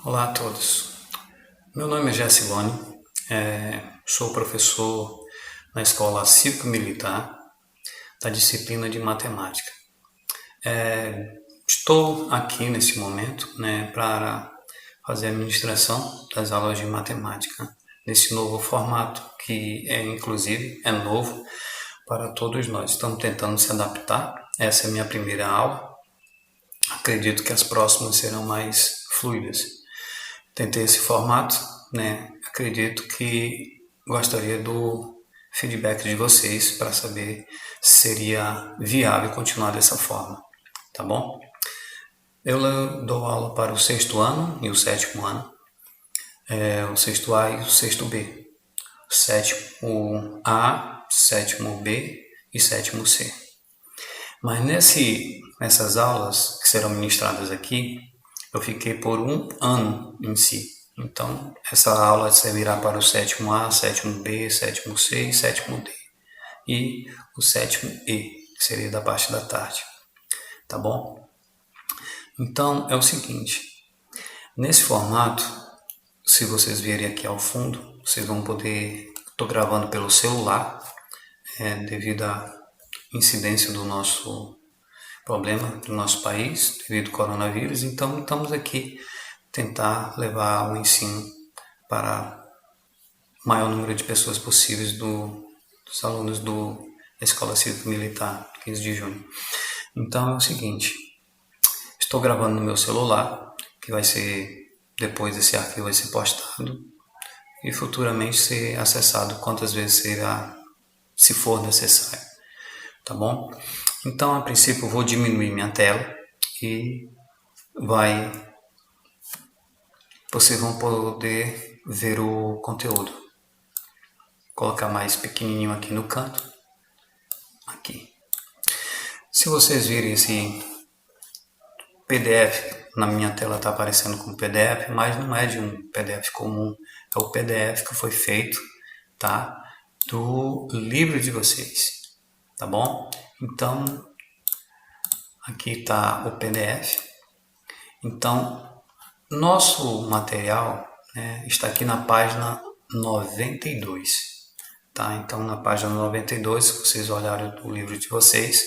Olá a todos, meu nome é Gessilone, sou professor na Escola Cívico-Militar da disciplina de Matemática. Estou aqui nesse momento para fazer a ministração das aulas de Matemática nesse novo formato que inclusive é novo para todos nós. Estamos tentando se adaptar, essa é a minha primeira aula, acredito que as próximas serão mais fluidas. Tentei esse formato, acredito que gostaria do feedback de vocês para saber se seria viável continuar dessa forma, tá bom? Eu dou aula para o 6º ano e o 7º ano, o 6º A e o 6º B, o 7º A, 7º B e 7º C. Mas nessas aulas que serão ministradas aqui, eu fiquei por um ano em si. Então, essa aula servirá para o 7º A, 7º B, 7º C e 7º D. E o 7º E, que seria da parte da tarde. Tá bom? Então, é o seguinte. Nesse formato, se vocês virem aqui ao fundo, vocês vão poder... Estou gravando pelo celular, devido à incidência do nosso problema do nosso país, devido ao coronavírus. Então, estamos aqui tentar levar o ensino para o maior número de pessoas possíveis dos alunos da Escola Cívico-Militar, 15 de junho. Então, é o seguinte, estou gravando no meu celular, que vai ser, depois esse arquivo vai ser postado e futuramente ser acessado quantas vezes será, se for necessário, tá bom? Então, a princípio, eu vou diminuir minha tela e vocês vão poder ver o conteúdo. Vou colocar mais pequenininho aqui no canto. Aqui. Se vocês virem esse PDF, na minha tela está aparecendo como PDF, mas não é de um PDF comum. É o PDF que foi feito, tá? Do livro de vocês. Tá bom? Então, aqui está o PDF. Então, nosso material está aqui na página 92. Tá? Então, na página 92, se vocês olharem o livro de vocês,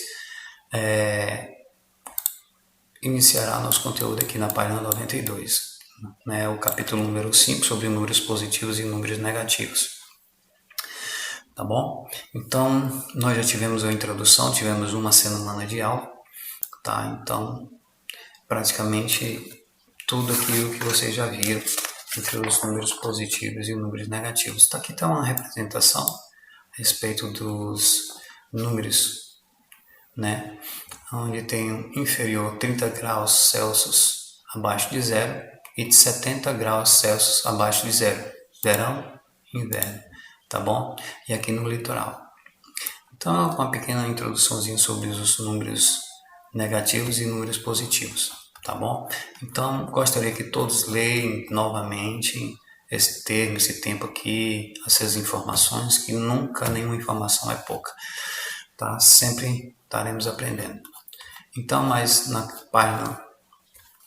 iniciará nosso conteúdo aqui na página 92. O capítulo número 5, sobre números positivos e números negativos. Tá bom? Então, nós já tivemos a introdução, tivemos uma semana de aula, tá? Então, praticamente tudo aquilo que vocês já viram entre os números positivos e números negativos. Aqui está uma representação a respeito dos números, onde tem inferior 30 graus Celsius abaixo de zero e de 70 graus Celsius abaixo de zero. Verão e inverno. Tá bom? E aqui no litoral. Então, uma pequena introduçãozinha sobre os números negativos e números positivos, tá bom? Então, gostaria que todos leiam novamente esse termo, esse tempo aqui, essas informações, que nunca nenhuma informação é pouca, tá? Sempre estaremos aprendendo. Então, mas na página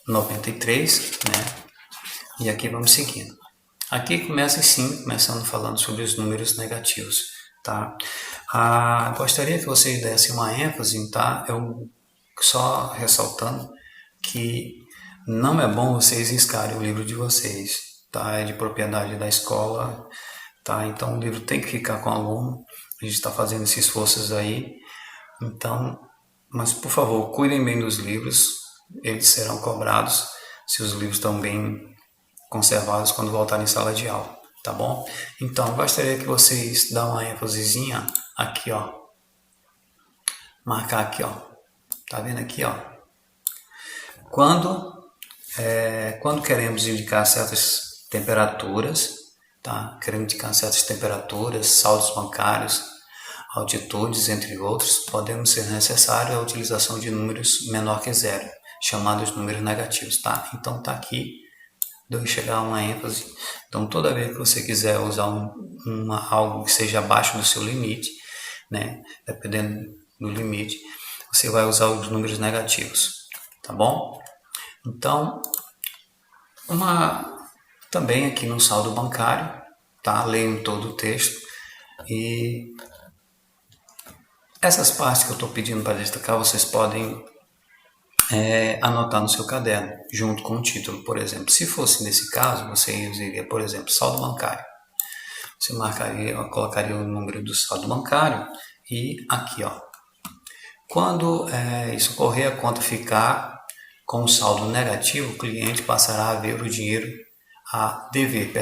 93, e aqui vamos seguindo. Aqui começa sim, começando falando sobre os números negativos, tá? Gostaria que vocês dessem uma ênfase, tá? Eu só ressaltando que não é bom vocês riscarem o livro de vocês, tá? É de propriedade da escola, tá? Então o livro tem que ficar com o aluno, a gente está fazendo esses esforços aí, então, mas por favor, cuidem bem dos livros, eles serão cobrados se os livros estão bem conservados quando voltarem em sala de aula, tá bom? Então, gostaria que vocês dão uma ênfasezinha aqui, ó. Marcar aqui, ó. Tá vendo aqui, ó? Quando queremos indicar certas temperaturas, tá? Queremos indicar certas temperaturas, saldos bancários, altitudes, entre outros, podemos ser necessário a utilização de números menor que zero, chamados números negativos, tá? Então, tá aqui. Deu chegar a uma ênfase. Então, toda vez que você quiser usar algo que seja abaixo do seu limite, dependendo do limite, você vai usar os números negativos, tá bom? Então, também aqui no saldo bancário, tá? Leiam todo o texto e essas partes que eu estou pedindo para destacar, vocês podem anotar no seu caderno, junto com o título, por exemplo. Se fosse nesse caso, você usaria, por exemplo, saldo bancário. Você colocaria o número do saldo bancário e aqui, ó. Quando isso ocorrer, a conta ficar com o saldo negativo, o cliente passará a ver o dinheiro, a dever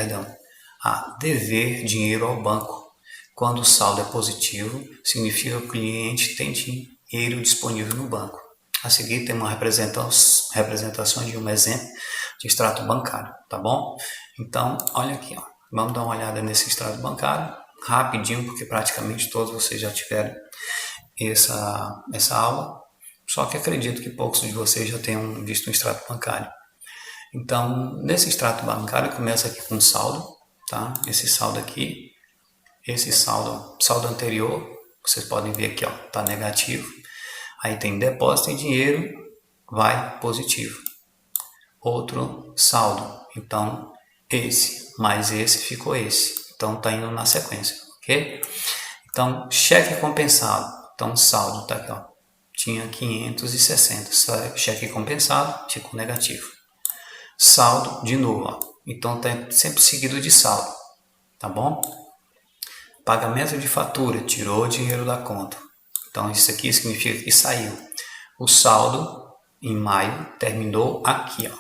dinheiro ao banco. Quando o saldo é positivo, significa que o cliente tem dinheiro disponível no banco. A seguir tem uma representação de um exemplo de extrato bancário, tá bom? Então, olha aqui, ó. Vamos dar uma olhada nesse extrato bancário, rapidinho, porque praticamente todos vocês já tiveram essa aula, só que acredito que poucos de vocês já tenham visto um extrato bancário. Então, nesse extrato bancário, começa aqui com saldo, tá? Esse saldo aqui, esse saldo anterior, vocês podem ver aqui, ó, tá negativo. Aí tem depósito em dinheiro, vai positivo. Outro saldo, então esse mais esse ficou esse. Então tá indo na sequência, ok? Então, cheque compensado. Então, saldo tá aqui, ó. Tinha 560. Cheque compensado, ficou negativo. Saldo, de novo, ó. Então, tá sempre seguido de saldo, tá bom? Pagamento de fatura, tirou o dinheiro da conta. Então, isso aqui significa que saiu. O saldo, em maio, terminou aqui, ó.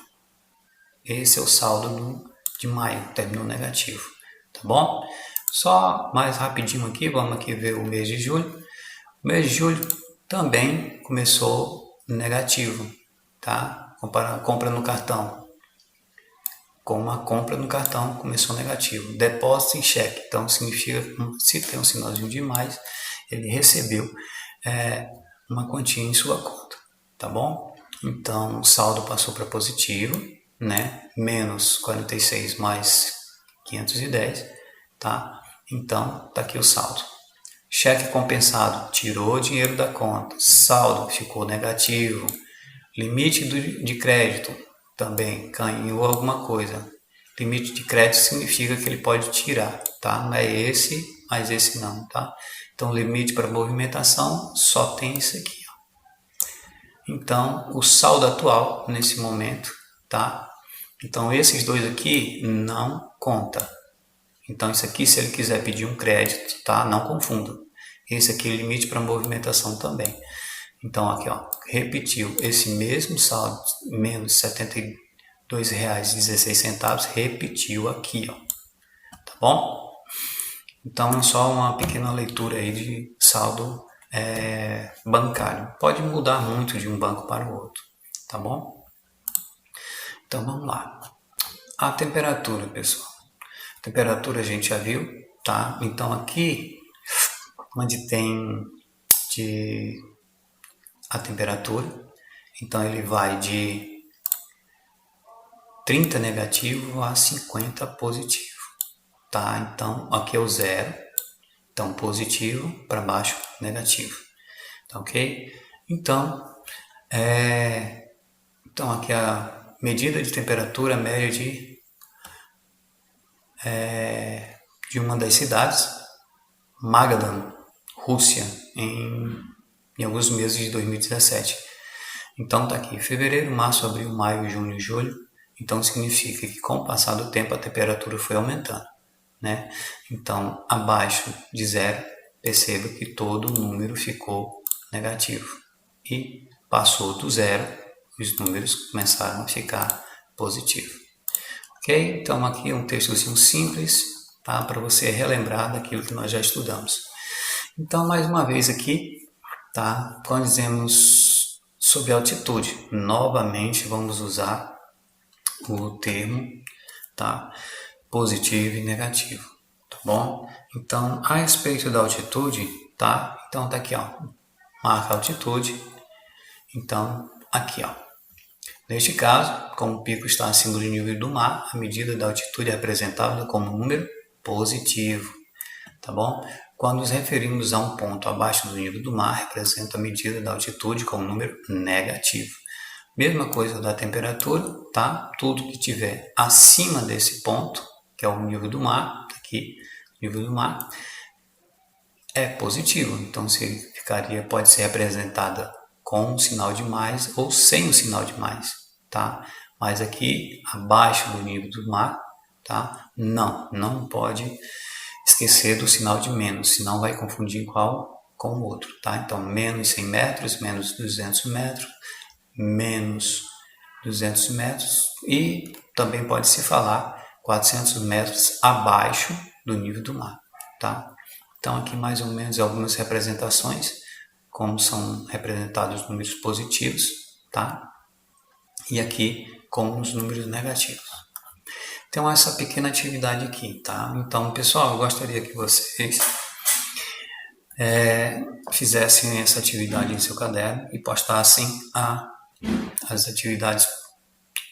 Esse é o saldo de maio, terminou negativo, tá bom? Só mais rapidinho aqui, vamos aqui ver o mês de julho. O mês de julho também começou negativo, tá? Compra no cartão. Com uma compra no cartão começou negativo. Depósito em cheque, então significa que se tem um sinalzinho de mais, ele recebeu uma quantia em sua conta, tá bom? Então o saldo passou para positivo, né? Menos 46 mais 510, tá? Então tá aqui o saldo. Cheque compensado, tirou o dinheiro da conta. Saldo ficou negativo. Limite de crédito também caiu alguma coisa. Limite de crédito significa que ele pode tirar, tá? Não é esse, mas esse não, tá? Então, limite para movimentação só tem isso aqui, ó. Então, o saldo atual nesse momento, tá? Então, esses dois aqui não conta. Então, isso aqui, se ele quiser pedir um crédito, tá? Não confunda. Esse aqui é o limite para movimentação também. Então, aqui, ó, repetiu esse mesmo saldo, menos R$ 72,16, repetiu aqui, ó. Tá bom? Então, só uma pequena leitura aí de saldo bancário. Pode mudar muito de um banco para o outro, tá bom? Então, vamos lá. A temperatura, pessoal. A temperatura a gente já viu, tá? Então, aqui, onde tem a temperatura, então ele vai de 30 negativo a 50 positivo, tá? Então aqui é o zero, então positivo para baixo, negativo, tá ok? Então aqui a medida de temperatura média de uma das cidades, Magadan, Rússia, em alguns meses de 2017. Então tá aqui, fevereiro, março, abril, maio, junho, julho. Então significa que com o passar do tempo a temperatura foi aumentando, né? Então abaixo de zero, perceba que todo o número ficou negativo. E passou do zero, os números começaram a ficar positivos. Ok? Então aqui um textozinho simples, tá? Para você relembrar daquilo que nós já estudamos. Então mais uma vez aqui, tá? Quando dizemos sobre altitude, novamente vamos usar o termo, tá? Positivo e negativo, tá bom? Então, a respeito da altitude, tá? Então tá aqui, ó, marca a altitude. Então, aqui, ó. Neste caso, como o pico está acima do nível do mar, a medida da altitude é apresentada como um número positivo, tá bom? Quando nos referimos a um ponto abaixo do nível do mar, representa a medida da altitude com um número negativo. Mesma coisa da temperatura, tá? Tudo que tiver acima desse ponto, que é o nível do mar, aqui, nível do mar, é positivo. Então, pode ser representada com um sinal de mais ou sem um sinal de mais, tá? Mas aqui, abaixo do nível do mar, tá? Não pode esquecer do sinal de menos, senão vai confundir qual com o outro, tá? Então, menos 100 metros, menos 200 metros, menos 200 metros e também pode se falar 400 metros abaixo do nível do mar, tá? Então, aqui mais ou menos algumas representações, como são representados os números positivos, tá? E aqui com os números negativos. Então, essa pequena atividade aqui, tá? Então, pessoal, eu gostaria que vocês fizessem essa atividade em seu caderno e postassem as atividades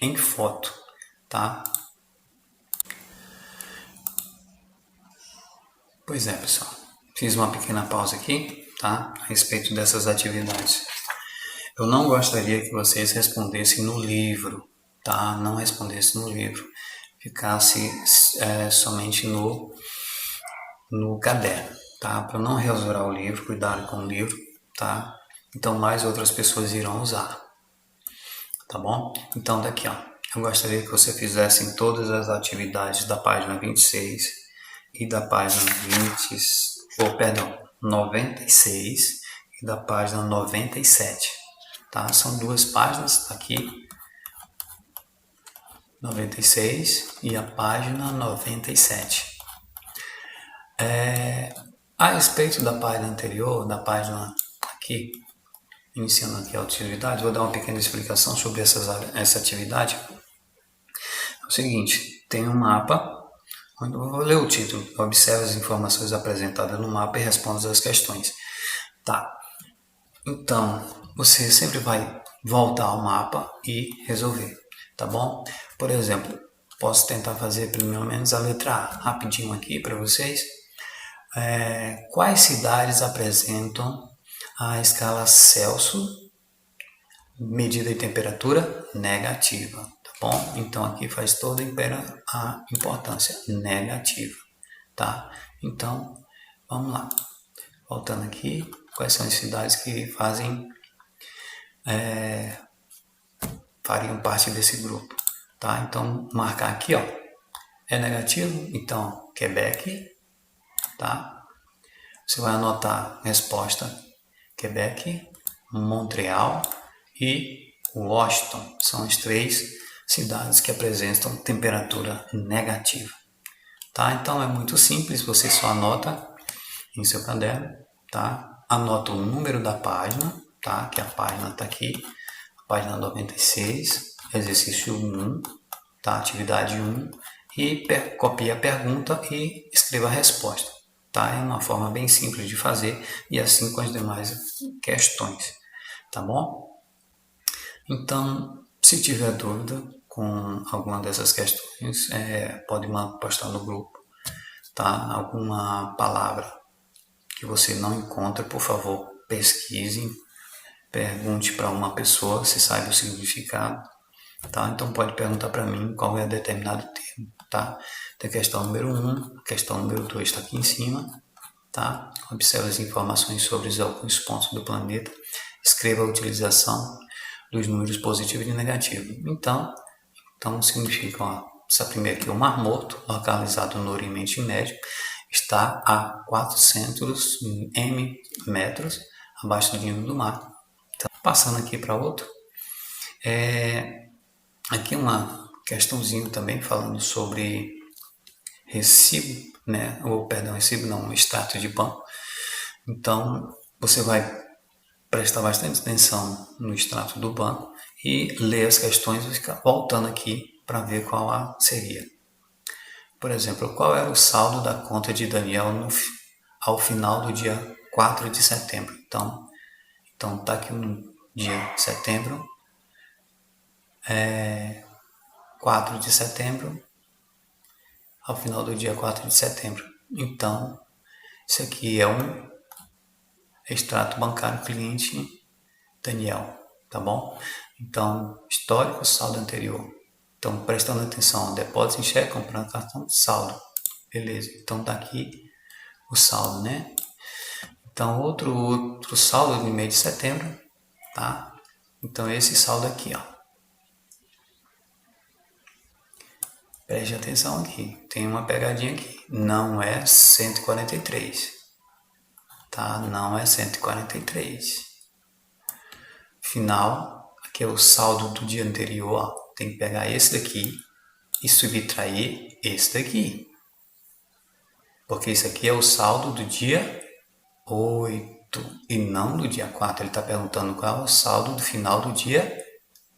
em foto, tá? Pois é, pessoal. Fiz uma pequena pausa aqui, tá? A respeito dessas atividades. Eu não gostaria que vocês respondessem no livro, tá? Não respondessem no livro. Ficasse somente no caderno, tá? Para não rasurar o livro, cuidado com o livro, tá? Então mais outras pessoas irão usar, tá bom? Então daqui, ó, eu gostaria que você fizesse todas as atividades da página 26 e da página 96 e da página 97, tá? São duas páginas, tá aqui, 96 e a página 97. A respeito da página anterior, da página aqui, iniciando aqui a atividade, vou dar uma pequena explicação sobre essa atividade. É o seguinte, tem um mapa, onde eu vou ler o título, observe as informações apresentadas no mapa e responda as questões. Tá, então você sempre vai voltar ao mapa e resolver, tá bom? Por exemplo, posso tentar fazer pelo menos a letra A rapidinho aqui para vocês. Quais cidades apresentam a escala Celsius, medida de temperatura negativa, tá bom? Então aqui faz toda a importância negativa, tá? Então vamos lá, voltando aqui, quais são as cidades que fariam parte desse grupo, tá? Então marcar aqui, ó, é negativo, então Quebec, tá? Você vai anotar resposta Quebec, Montreal e Washington. São as 3 cidades que apresentam temperatura negativa. Tá? Então é muito simples, você só anota em seu caderno, tá? Anota o número da página, tá? Que a página está aqui, a página 96, exercício 1, tá? Atividade 1, e copia a pergunta e escreva a resposta. Tá? É uma forma bem simples de fazer e assim com as demais questões, tá bom? Então, se tiver dúvida com alguma dessas questões, pode postar no grupo, tá? Alguma palavra que você não encontra, por favor, pesquise, pergunte para uma pessoa se sabe o significado, tá? Então pode perguntar para mim qual é determinado termo, tá? Tem a questão número 1, a questão número 2 está aqui em cima, tá? Observe as informações sobre alguns pontos do planeta, escreva a utilização dos números positivo e negativo. Então significa, ó, essa primeira aqui, o Mar Morto, localizado no Oriente Médio, está a 400 metros abaixo do nível do mar. Então, passando aqui para outro, aqui uma questãozinha também falando sobre recibo, né? Recibo não, extrato de banco. Então, você vai prestar bastante atenção no extrato do banco e ler as questões e ficar voltando aqui para ver qual seria. Por exemplo, qual era o saldo da conta de Daniel ao final do dia 4 de setembro? Então tá aqui no dia setembro, 4 de setembro, ao final do dia 4 de setembro. Então, Isso aqui é um extrato bancário cliente Daniel, tá bom? Então, histórico, saldo anterior. Então, prestando atenção, depósito em cheque, comprando cartão, saldo. Beleza, então tá aqui o saldo, né? Então, outro saldo no mês de setembro, tá? Então, esse saldo aqui, ó. Preste atenção aqui, tem uma pegadinha aqui. Não é 143, tá? Não é 143. Final, aqui é o saldo do dia anterior, ó. Tem que pegar esse daqui e subtrair esse daqui. Porque isso aqui é o saldo do dia 8 e não do dia 4. Ele está perguntando qual é o saldo do final do dia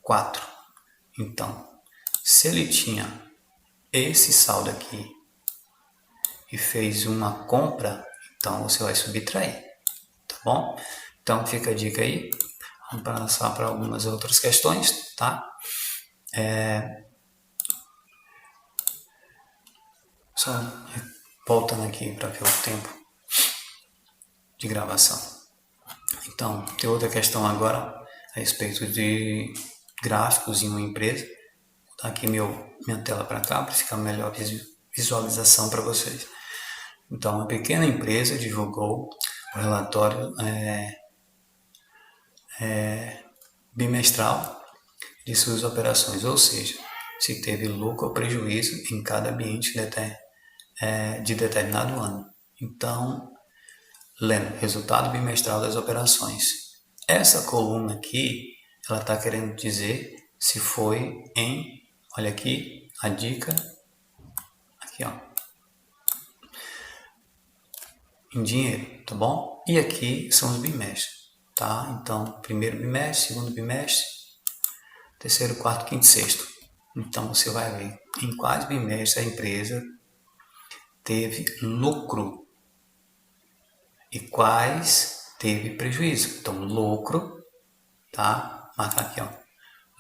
4. Então, se ele tinha esse saldo aqui e fez uma compra, então você vai subtrair, tá bom? Então fica a dica aí. Vamos passar para algumas outras questões, tá? Só voltando aqui para ver o tempo de gravação. Então, tem outra questão agora a respeito de gráficos em uma empresa. Vou botar aqui minha tela para cá para ficar melhor visualização para vocês. Então, uma pequena empresa divulgou o relatório bimestral de suas operações, ou seja, se teve lucro ou prejuízo em cada ambiente de determinado ano. Então, lendo resultado bimestral das operações. Essa coluna aqui, ela está querendo dizer se foi olha aqui, a dica, aqui ó, em dinheiro, tá bom? E aqui são os bimestres, tá? Então, primeiro bimestre, segundo bimestre, terceiro, quarto, quinto, sexto. Então, você vai ver em quais bimestres a empresa teve lucro e quais teve prejuízo. Então, lucro, tá? Marca aqui, ó.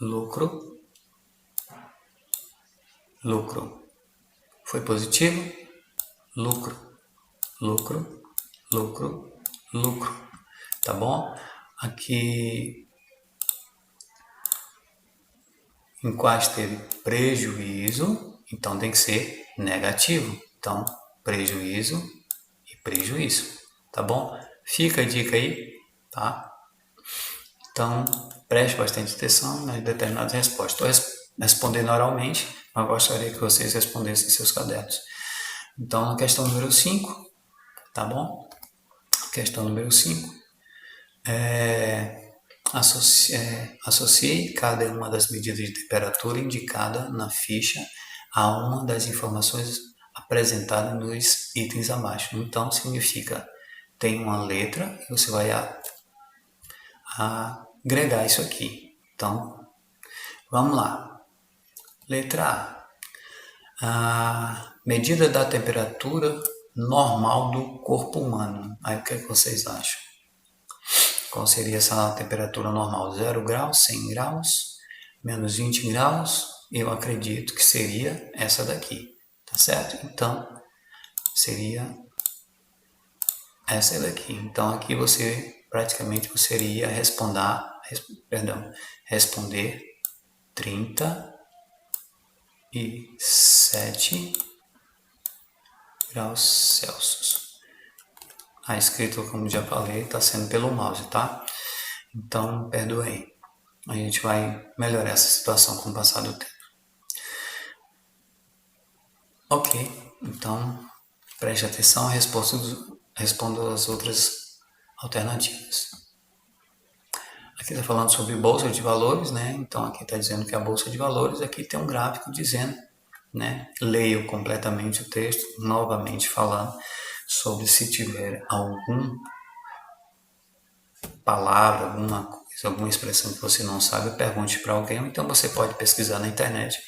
Lucro. Foi positivo? Lucro. Tá bom? Aqui, em quais teve prejuízo, então tem que ser negativo. Então, prejuízo e prejuízo, tá bom? Fica a dica aí, tá? Então, preste bastante atenção nas determinadas respostas. Estou respondendo oralmente, mas gostaria que vocês respondessem em seus cadernos. Então, na questão número 5, tá bom? Questão número 5. Associe cada uma das medidas de temperatura indicada na ficha a uma das informações apresentadas nos itens abaixo. Então, significa, tem uma letra e você vai agregar isso aqui. Então, vamos lá. Letra A medida da temperatura normal do corpo humano. Aí o que é que vocês acham? Qual seria essa temperatura normal? 0 graus, 100 graus, menos 20 graus? Eu acredito que seria essa daqui, tá certo? Então, seria essa daqui. Então, aqui praticamente você iria responder 37 graus Celsius. A escrita, como já falei, está sendo pelo mouse, tá? Então, perdoe aí. A gente vai melhorar essa situação com o passar do tempo. Ok, então preste atenção, respondo as outras alternativas. Aqui está falando sobre bolsa de valores, né? Então aqui está dizendo que a bolsa de valores, aqui tem um gráfico dizendo, né? Leio completamente o texto, novamente falando sobre se tiver alguma palavra, alguma coisa, alguma expressão que você não sabe, pergunte para alguém, ou então você pode pesquisar na internet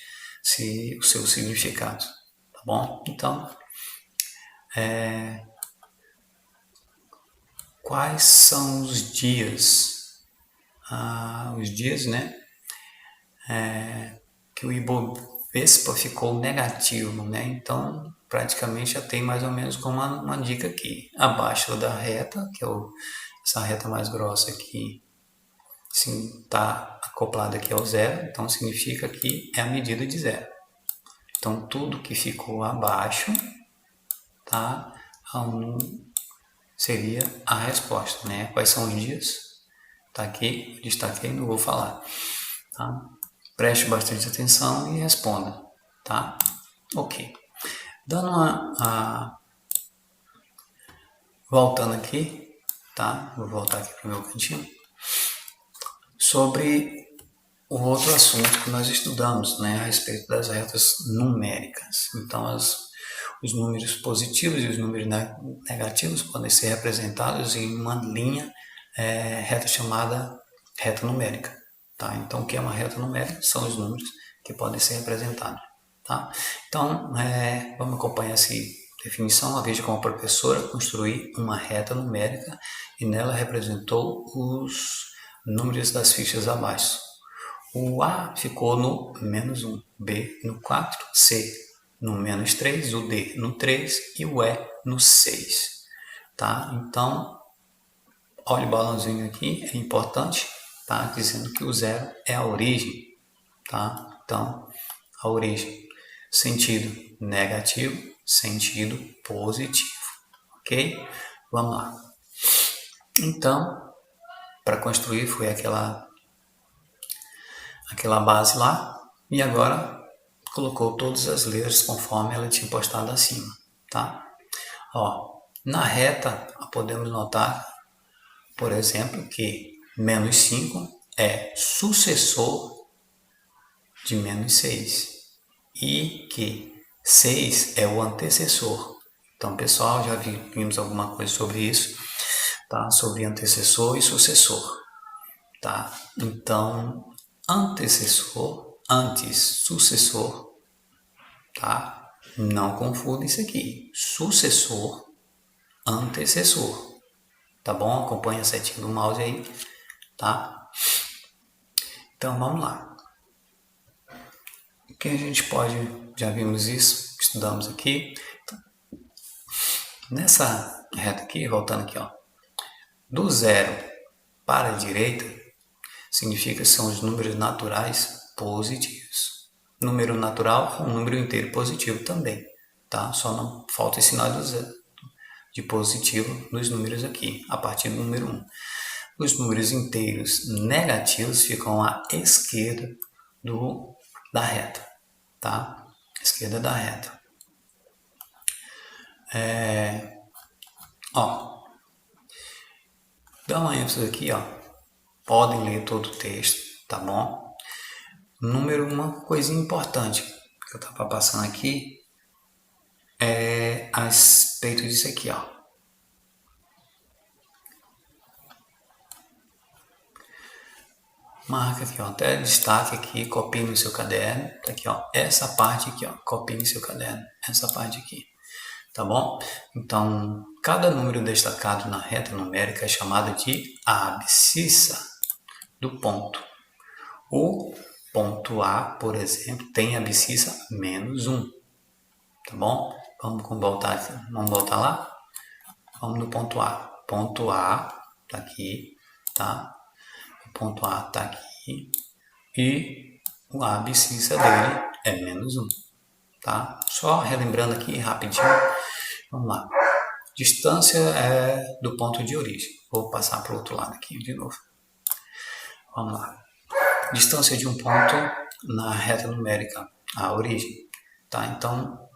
o seu significado, tá bom? Então, quais são os dias? Os dias, né? Que o Ibovespa ficou negativo, né? Então, praticamente já tem mais ou menos como uma dica aqui. Abaixo da reta, que é essa reta mais grossa aqui, está acoplada aqui ao zero, então significa que é a medida de zero. Então tudo que ficou abaixo, tá, seria a resposta, né? Quais são os dias? Tá aqui, eu destaquei, não vou falar, tá? Preste bastante atenção e responda, tá? Ok. Dando voltando aqui, tá? Vou voltar aqui para o meu cantinho. Sobre o outro assunto que nós estudamos, né? A respeito das retas numéricas. Então, os números positivos e os números negativos podem ser representados em uma linha reta chamada reta numérica. Tá? Então, o que é uma reta numérica? São os números que podem ser representados. Tá? Então, vamos acompanhar essa definição. Veja como a professora construiu uma reta numérica e nela representou os números das fichas abaixo. O A ficou no -1, B no 4, C no -3, o D no 3 e o E no 6. Tá? Então, olha o balãozinho aqui, é importante, tá? Dizendo que o zero é a origem. Tá? Então, a origem, sentido negativo, sentido positivo. Ok? Vamos lá. Então, para construir foi aquela base lá, e agora colocou todas as letras conforme ela tinha postado acima, tá? Ó, na reta podemos notar, por exemplo, que -5 é sucessor de -6 e que 6 é o antecessor. Então, pessoal, já vimos alguma coisa sobre isso, tá? Sobre antecessor e sucessor, tá? Então, antecessor, antes, sucessor, tá? Não confunda isso aqui. Sucessor, antecessor, tá bom? Acompanha a setinha do mouse aí, tá? Então, vamos lá. O que a gente pode, já vimos isso, estudamos aqui. Então, nessa reta aqui, voltando aqui, ó, do zero para a direita, significa que são os números naturais positivos. Número natural é um número inteiro positivo também, tá? Só não falta esse sinal do zero, de positivo nos números aqui, a partir do número 1. Os números inteiros negativos ficam à esquerda da reta, tá? Esquerda da reta. Ó, dá uma ênfase aqui, ó. Podem ler todo o texto, tá bom? Uma coisinha importante que eu estava passando aqui é a respeito disso aqui, ó. Marca aqui, ó, até destaque aqui, copie no seu caderno, tá aqui, ó, essa parte aqui, ó, copie no seu caderno, essa parte aqui, tá bom? Então, cada número destacado na reta numérica é chamado de abscissa do ponto. O ponto A, por exemplo, tem abscissa -1, tá bom? Vamos voltar lá? Vamos no ponto A. Ponto A tá aqui, tá? O ponto A tá aqui e a abscissa dele é -1, tá? Só relembrando aqui rapidinho, vamos lá. Distância é do ponto de origem. Vou passar para o outro lado aqui de novo. Vamos lá. Distância de um ponto na reta numérica, a origem, tá? Então,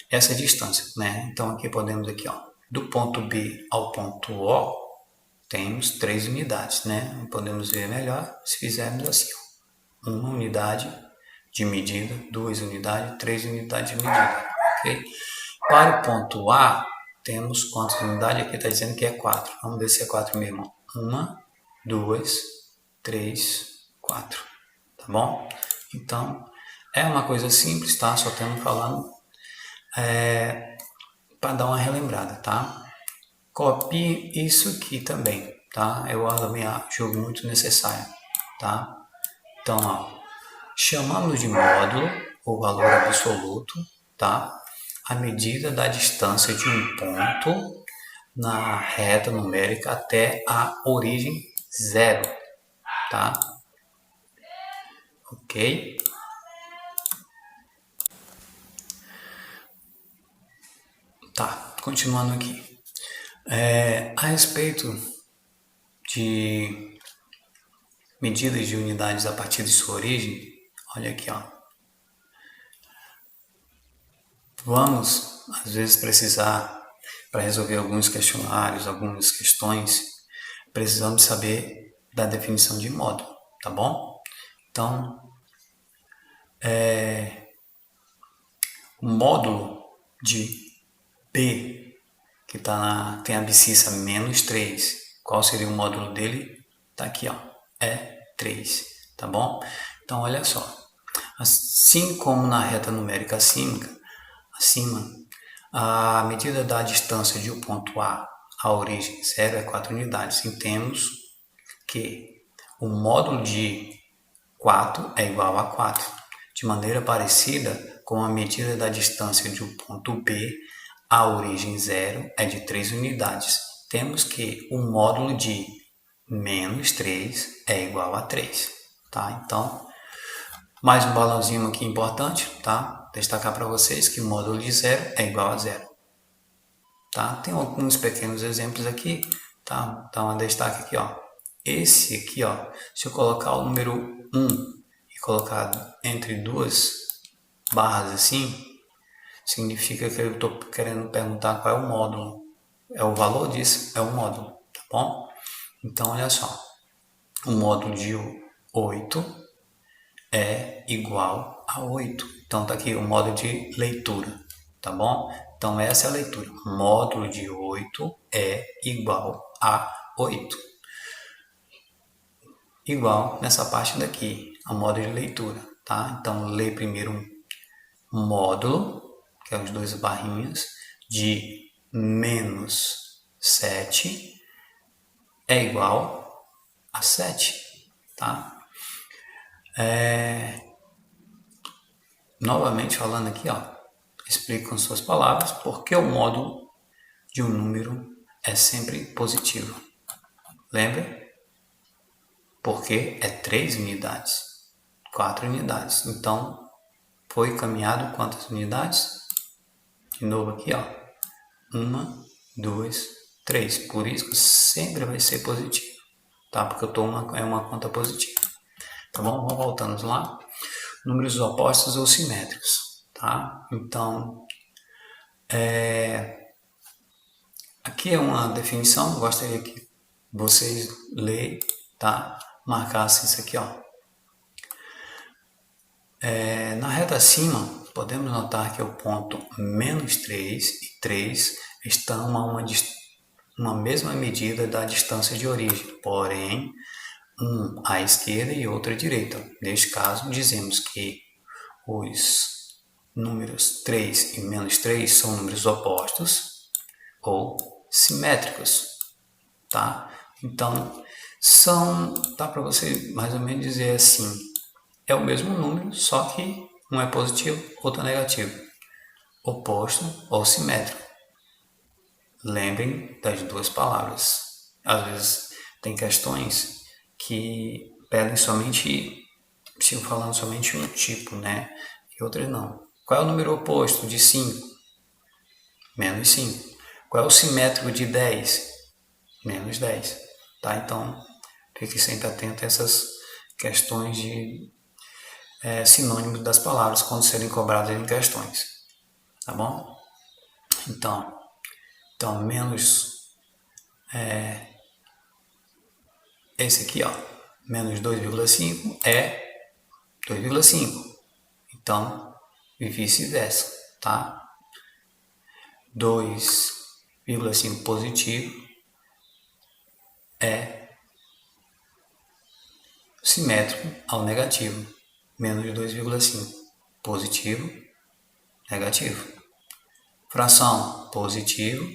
essa é a distância, né? Então, aqui podemos aqui, ó, do ponto B ao ponto O, temos 3 unidades, né? Podemos ver melhor se fizermos assim, ó. 1 unidade de medida, 2 unidades, 3 unidades de medida, ok? Para o ponto A, temos quantas unidades? Aqui está dizendo que é 4. Vamos ver se é 4 mesmo. 1, 2, 3, 4. Tá bom? Então, é uma coisa simples, tá? Só estamos falando para dar uma relembrada, tá? Copie isso aqui também, tá? Eu também julgo muito necessário, tá? Então, ó, chamamos de módulo o valor absoluto, tá? a medida da distância de um ponto na reta numérica até a origem zero, tá? Ok? Tá, continuando aqui. A respeito de medidas de unidades a partir de sua origem, olha aqui, ó. Vamos, às vezes, precisar, para resolver alguns questionários, algumas questões, precisamos saber da definição de módulo, tá bom? Então, o módulo de P, que tem a abscissa menos 3, qual seria o módulo dele? Tá aqui, ó, é 3, tá bom? Então, olha só, assim como na reta numérica acima, a medida da distância de um ponto A à origem zero é 4 unidades. E temos que o módulo de 4 é igual a 4. De maneira parecida com a medida da distância de um ponto B à origem zero é de 3 unidades. Temos que o módulo de menos 3 é igual a 3. Tá? Então, mais um balãozinho aqui importante, tá? Destacar para vocês que o módulo de zero é igual a zero. Tá? Tem alguns pequenos exemplos aqui, tá? Então, um destaque aqui, ó. Esse aqui, ó, se eu colocar o número 1 e colocar entre duas barras assim, significa que eu estou querendo perguntar qual é o módulo. É o valor disso, é o módulo, tá bom? Então, olha só. O módulo de 8 é igual a 8. Então, tá aqui o módulo de leitura, tá bom? Então, essa é a leitura. Módulo de 8 é igual a 8. Igual nessa parte daqui, a módulo de leitura, tá? Então, lê primeiro um módulo, que é os dois barrinhos, de menos 7 é igual a 7, tá? Novamente falando aqui, ó, explico com suas palavras porque o módulo de um número é sempre positivo. Lembra? Porque é 3 unidades, 4 unidades. Então, foi caminhado quantas unidades? De novo aqui, ó. 1, 2, 3. Por isso que sempre vai ser positivo, tá? Porque eu estou é uma conta positiva. Tá bom? Vamos voltando lá. Números opostos ou simétricos, tá? Então, aqui é uma definição, gostaria que vocês leiam, tá? Marcassem isso aqui, ó. Na reta acima, podemos notar que o ponto menos 3 e 3 estão a uma mesma medida da distância de origem, porém, um à esquerda e outro à direita. Neste caso, dizemos que os números 3 e menos 3 são números opostos ou simétricos, tá? Então, dá para você mais ou menos dizer assim, é o mesmo número, só que um é positivo, outro é negativo, oposto ou simétrico. Lembrem das duas palavras. Às vezes tem questões que pedem somente, se falando somente um tipo, né? E outras não. Qual é o número oposto de 5? Menos 5. Qual é o simétrico de 10? Menos 10. Tá? Então, fique sempre atento a essas questões de sinônimos das palavras quando serem cobradas em questões. Tá bom? Então menos esse aqui, ó, menos 2,5 é 2,5. Então, e vice-versa, tá? 2,5 positivo é simétrico ao negativo. Menos 2,5 positivo, negativo. Fração positivo,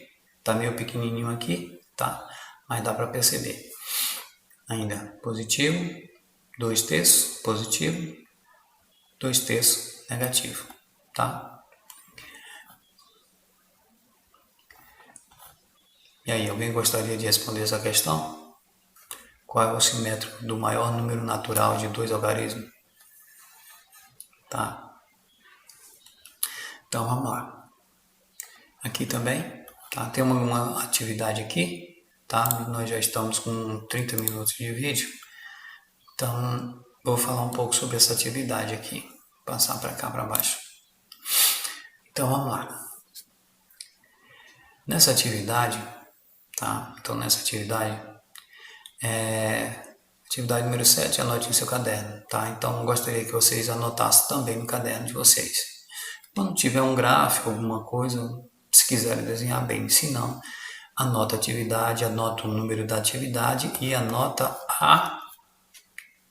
tá meio pequenininho aqui, tá? Mas dá para perceber. Ainda positivo, 2/3 positivo, 2/3 negativo, tá? E aí, alguém gostaria de responder essa questão? Qual é o simétrico do maior número natural de dois algarismos? Tá? Então vamos lá. Aqui também, tá? Tem uma atividade aqui, tá? Nós já estamos com 30 minutos de vídeo. Então, vou falar um pouco sobre essa atividade aqui. Passar para cá, para baixo. Então vamos lá. Nessa atividade, tá? Então nessa atividade, atividade número 7, anote no seu caderno, tá? Então gostaria que vocês anotassem também no caderno de vocês. Quando tiver um gráfico, alguma coisa, se quiserem desenhar bem, se não, anota a atividade, anota o número da atividade e anota a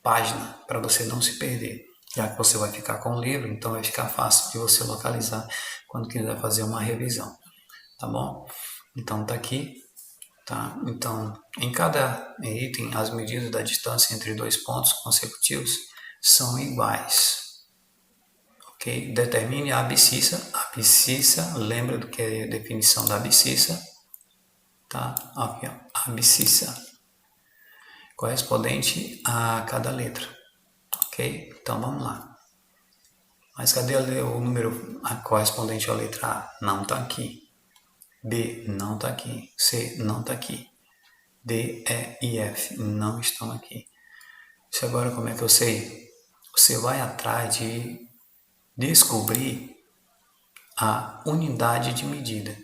página para você não se perder. Já que você vai ficar com o livro, então vai ficar fácil de você localizar quando quiser fazer uma revisão, tá bom? Então tá aqui, tá? Então em cada item as medidas da distância entre dois pontos consecutivos são iguais, ok? Determine a abscissa. A abscissa, lembra do que é a definição da abscissa, tá? Aqui, ó, abscissa correspondente a cada letra, ok? Então vamos lá. Mas cadê o número correspondente à letra A? Não está aqui. B não está aqui. C não está aqui. D, E e F não estão aqui. Isso agora como é que eu sei? Você vai atrás de descobrir a unidade de medida.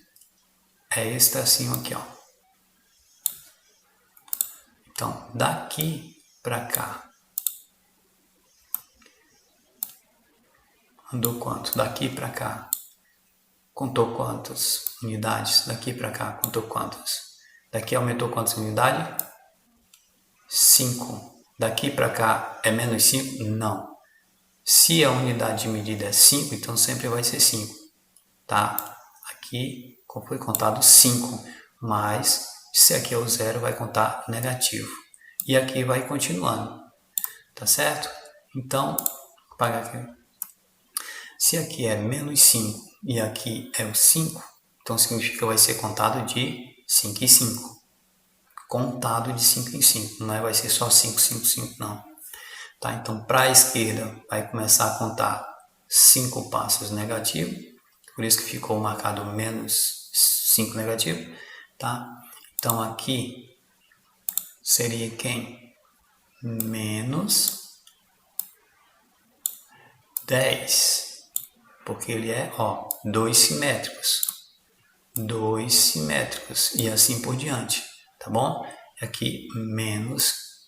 É esse tracinho aqui, ó. Então, daqui para cá. Andou quanto? Daqui para cá. Contou quantas unidades? Daqui para cá, contou quantas? Daqui aumentou quantas unidades? 5. Daqui para cá é menos 5? Não. Se a unidade de medida é 5, então sempre vai ser 5. Tá? Aqui foi contado 5, mas se aqui é o 0, vai contar negativo. E aqui vai continuando. Tá certo? Então, vou apagar aqui. Se aqui é menos 5 e aqui é o 5, então significa que vai ser contado de 5 em 5. Contado de 5 em 5, não vai ser só 5, 5, 5, não. Tá? Então, para a esquerda, vai começar a contar 5 passos negativos, por isso que ficou marcado menos 5 negativo. Tá? Então, aqui seria quem? Menos 10. Porque ele é, ó, 2 simétricos. 2 simétricos. E assim por diante. Tá bom? Aqui, menos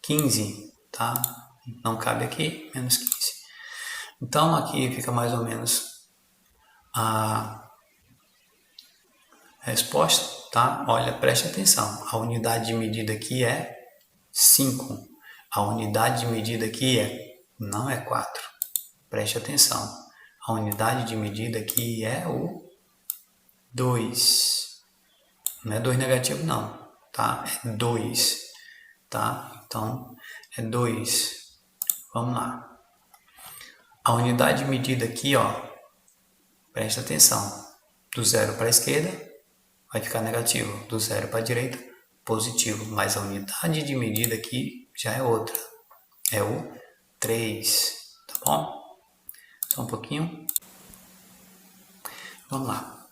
15. Tá? Não cabe aqui, menos 15. Então, aqui fica mais ou menos a resposta, tá? Olha, preste atenção. A unidade de medida aqui é 5. A unidade de medida aqui não é 4. Preste atenção. A unidade de medida aqui é o 2. Não é 2 negativo, não. Tá? É 2. Tá? Então, é 2. Vamos lá. A unidade de medida aqui, ó, presta atenção. Do 0 para a esquerda, vai ficar negativo. Do 0 para a direita, positivo. Mas a unidade de medida aqui já é outra. É o 3. Tá bom? Só um pouquinho. Vamos lá.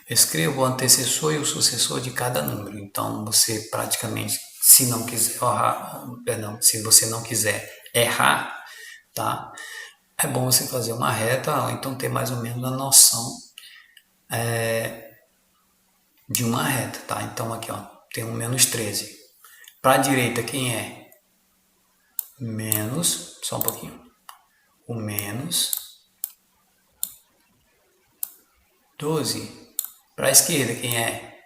Escreva o antecessor e o sucessor de cada número. Então, você praticamente, se não quiser errar, se você não quiser errar, tá? É bom você fazer uma reta, ou então ter mais ou menos a noção de uma reta, tá? Então, aqui, ó, tem um menos 13. Para a direita, quem é? Menos, só um pouquinho. O menos 12. Para a esquerda, quem é?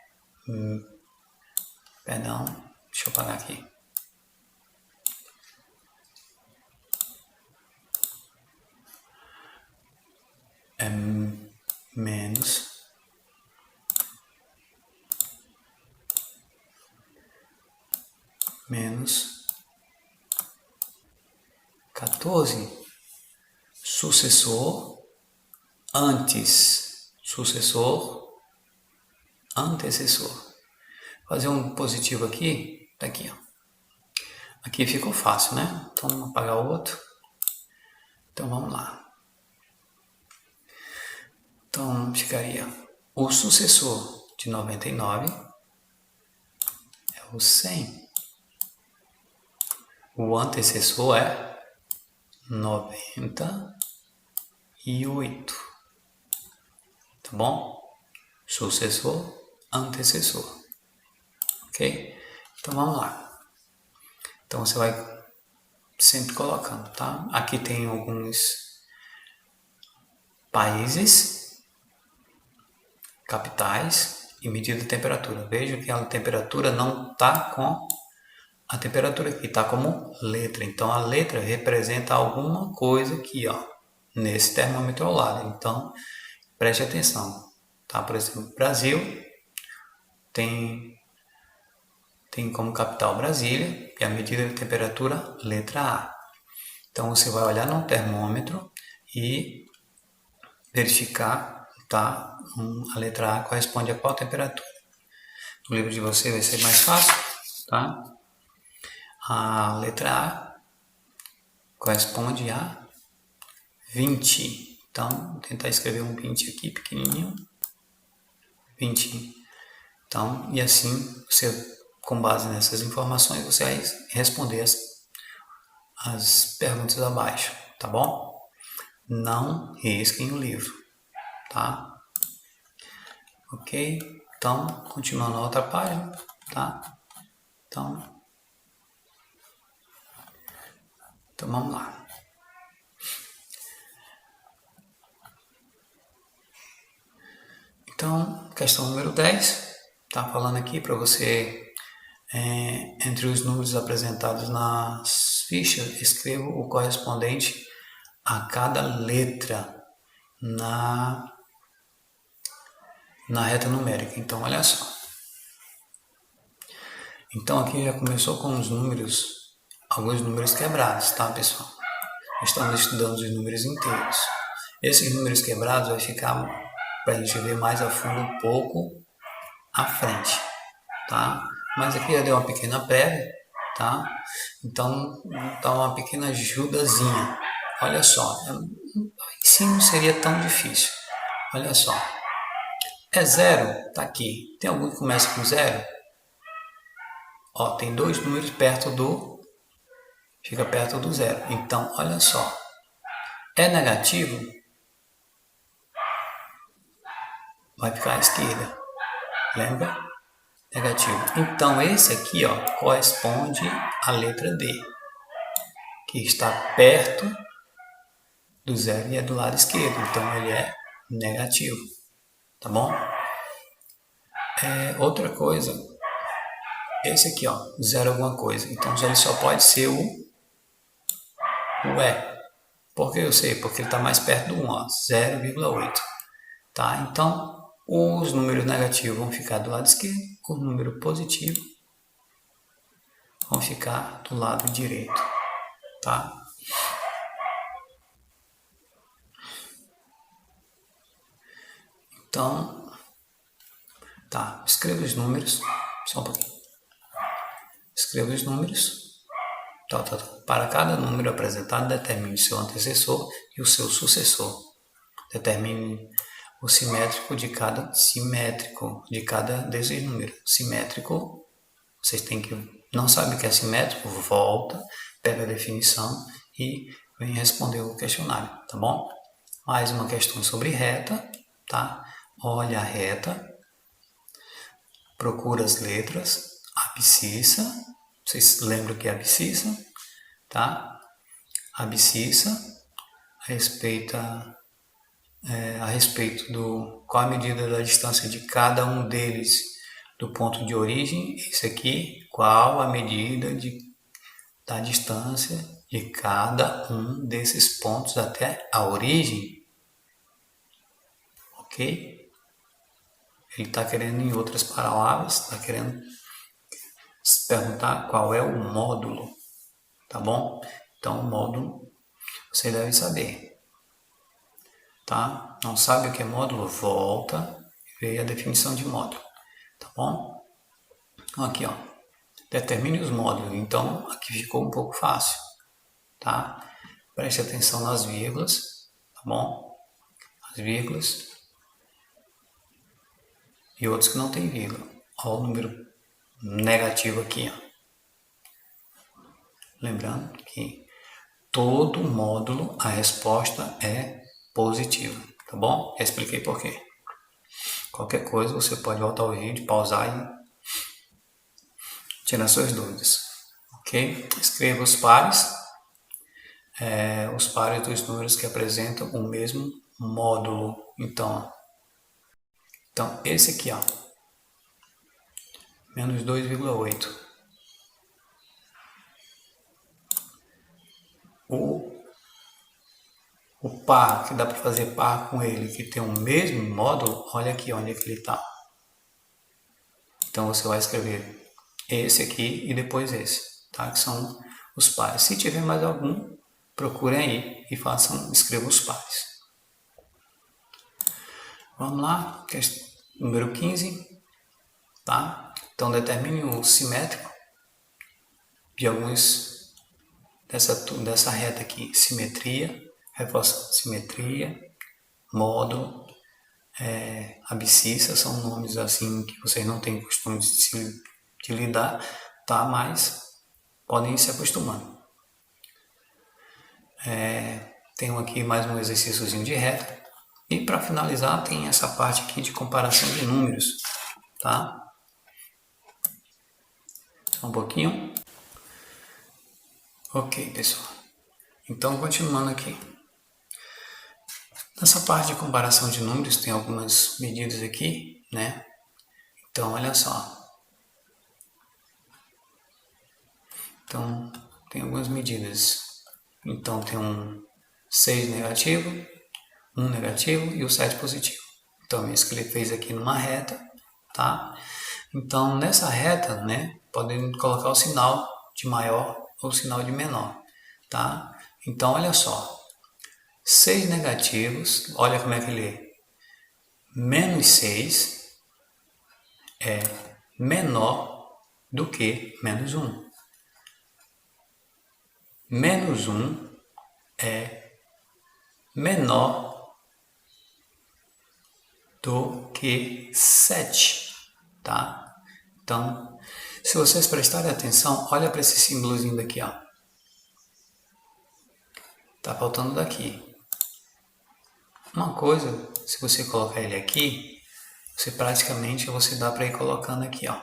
Perdão, deixa eu apagar aqui. É menos 14. Sucessor, antes, sucessor, antecessor. Fazer um positivo aqui, tá aqui, ó. Aqui ficou fácil, né? Então vamos apagar o outro. Então vamos lá. Então ficaria o sucessor de 99 é o 100. O antecessor é 98. Tá bom? Sucessor, antecessor. Ok? Então vamos lá. Então você vai sempre colocando, tá? Aqui tem alguns países, capitais e medida de temperatura. Veja que a temperatura não está com a temperatura aqui, está como letra. Então a letra representa alguma coisa aqui, ó, nesse termômetro ao lado. Então preste atenção, tá? Por exemplo, Brasil tem como capital Brasília e a medida de temperatura letra A. Então você vai olhar no termômetro e verificar, tá? A letra A corresponde a qual temperatura. No livro de você vai ser mais fácil, tá? A letra A corresponde a 20. Então, vou tentar escrever um 20 aqui, pequenininho. 20. Então, e assim, você, com base nessas informações, você vai responder as perguntas abaixo, tá bom? Não risquem o livro, tá? Ok? Então, continuando na outra página, tá? Então vamos lá. Então, questão número 10, tá falando aqui para você, entre os números apresentados nas fichas, escreva o correspondente a cada letra na reta numérica. Então, olha só. Então, aqui já começou com os números, alguns números quebrados, tá, pessoal? Estamos estudando os números inteiros. Esses números quebrados vai ficar para a gente ver mais a fundo um pouco à frente, tá? Mas aqui já deu uma pequena prévia, tá? Então, dá uma pequena ajudazinha. Olha só, sim, não seria tão difícil. Olha só. É zero? Tá aqui. Tem algum que começa com zero? Ó, tem dois números perto do... Fica perto do zero. Então, olha só. É negativo? Vai ficar à esquerda. Lembra? Negativo. Então, esse aqui, ó, corresponde à letra D, que está perto do zero e é do lado esquerdo. Então, ele é negativo. Tá bom? Outra coisa, esse aqui, ó, zero alguma coisa. Então, ele só pode ser o E. Por que eu sei? Porque ele está mais perto do 1, ó, 0,8. Tá? Então, os números negativos vão ficar do lado esquerdo, o número positivo vão ficar do lado direito. Tá? Então, tá, escreva os números, só um pouquinho. Escreva os números. Tá. Para cada número apresentado, determine o seu antecessor e o seu sucessor. Determine o simétrico de cada desses números. Simétrico, vocês têm que... Não sabe o que é simétrico? Volta, pega a definição e vem responder o questionário, tá bom? Mais uma questão sobre reta, tá? Olha a reta, procura as letras, abscissa, vocês lembram que é abscissa, tá? Abscissa, a respeito do qual a medida da distância de cada um deles do ponto de origem, esse aqui, qual a medida da distância de cada um desses pontos até a origem, ok? Ele está querendo, em outras palavras, está querendo se perguntar qual é o módulo, tá bom? Então, o módulo você deve saber, tá? Não sabe o que é módulo? Volta e vê a definição de módulo, tá bom? Então, aqui, ó, determine os módulos. Então, aqui ficou um pouco fácil, tá? Preste atenção nas vírgulas, tá bom? As vírgulas e outros que não tem vírgula. Olha o número negativo aqui, ó. Lembrando que todo módulo, a resposta é positiva, tá bom? Já expliquei por quê. Qualquer coisa, você pode voltar ao vídeo, pausar e tirar suas dúvidas, ok? Escreva os pares dos números que apresentam o mesmo módulo. Então esse aqui, ó, menos 2,8. O par, que dá para fazer par com ele, que tem o mesmo módulo, olha aqui onde é que ele está. Então você vai escrever esse aqui e depois esse, tá? Que são os pares. Se tiver mais algum, procurem aí e escrevam os pares. Vamos lá, número 15, tá? Então determine o simétrico de alguns dessa reta aqui. Simetria, reforçando simetria, módulo, abscissa, são nomes assim que vocês não têm costume de lidar, tá? Mas podem ir se acostumando. Tenho aqui mais um exercíciozinho de reta. E para finalizar, tem essa parte aqui de comparação de números, tá? Só um pouquinho. Ok, pessoal. Então, continuando aqui. Nessa parte de comparação de números, tem algumas medidas aqui, né? Então, olha só. Então, tem algumas medidas. Então, tem um 6 negativo, 1 negativo e o 7 positivo. Então, isso que ele fez aqui numa reta, tá? Então, nessa reta, né, podem colocar o sinal de maior ou o sinal de menor, tá? Então, olha só. 6 negativos, olha como é que ele é. Menos 6 é menor do que menos 1. Menos 1 é menor do que 7, tá? Então, se vocês prestarem atenção, olha para esse símbolozinho daqui, ó. Tá faltando daqui. Uma coisa, se você colocar ele aqui, você praticamente dá para ir colocando aqui, ó.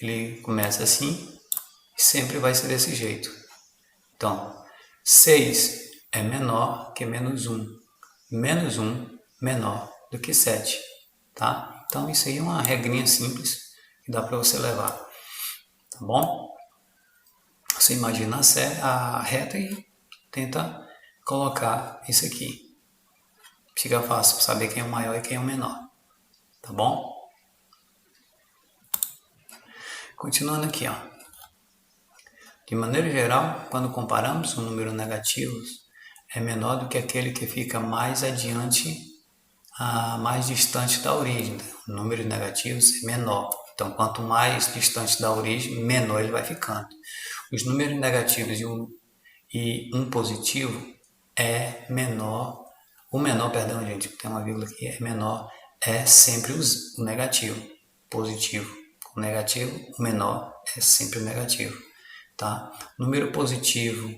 Ele começa assim e sempre vai ser desse jeito. Então, 6 é menor que menos 1. Menos 1 menor do que 7, tá? Então, isso aí é uma regrinha simples que dá para você levar, tá bom? Você imagina a reta e tenta colocar isso aqui. Fica fácil saber quem é o maior e quem é o menor, tá bom? Continuando aqui, ó. De maneira geral, quando comparamos um número negativo, é menor do que aquele que fica mais adiante, mais distante da origem. Números negativos é menor. Então, quanto mais distante da origem, menor ele vai ficando. Os números negativos e um positivo é menor. O menor, perdão, gente, tem uma vírgula aqui, é menor, é sempre o negativo. Positivo. O negativo, o menor é sempre o negativo, tá? Número positivo,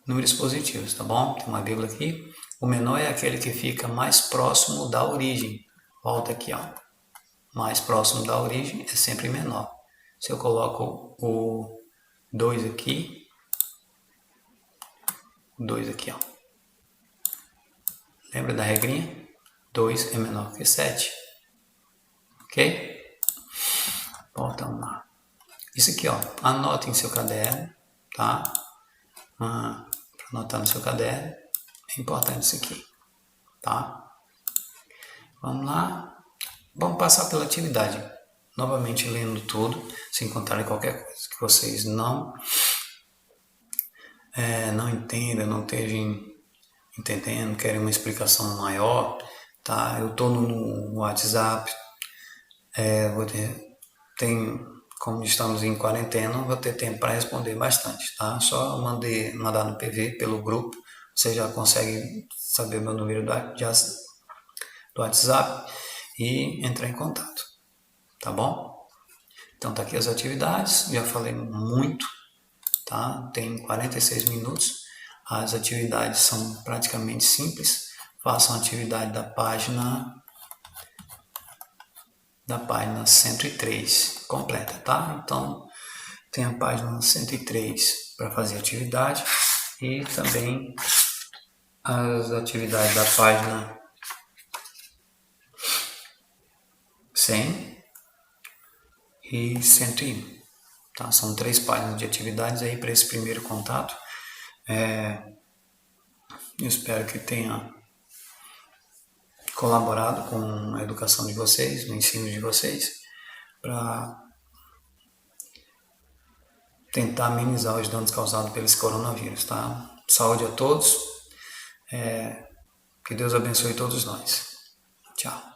números positivos, tá bom? Tem uma vírgula aqui. O menor é aquele que fica mais próximo da origem. Volta aqui, ó. Mais próximo da origem é sempre menor. Se eu coloco o 2 aqui, o 2 aqui, ó. Lembra da regrinha? 2 é menor que 7. Ok? Voltamos lá. Isso aqui, ó, anote em seu caderno, tá? Para anotar no seu caderno, é importante isso aqui, tá? Vamos lá. Vamos passar pela atividade. Novamente lendo tudo, se encontrarem qualquer coisa que vocês não entendam, não estejam entendendo, querem uma explicação maior, tá? Eu tô no WhatsApp, vou ter, como estamos em quarentena, vou ter tempo para responder bastante, tá? Só mandar no PV pelo grupo, você já consegue saber meu número do WhatsApp e entrar em contato, tá bom? Então tá aqui as atividades, já falei muito, tá? Tem 46 minutos. As atividades são praticamente simples. Façam a atividade da página 103 completa, tá? Então tem a página 103 para fazer atividade e também as atividades da página 100 e 101. Tá? São 3 páginas de atividades aí para esse primeiro contato. Eu espero que tenha colaborado com a educação de vocês, no ensino de vocês, para tentar amenizar os danos causados pelo coronavírus, tá? Saúde a todos, que Deus abençoe todos nós. Tchau.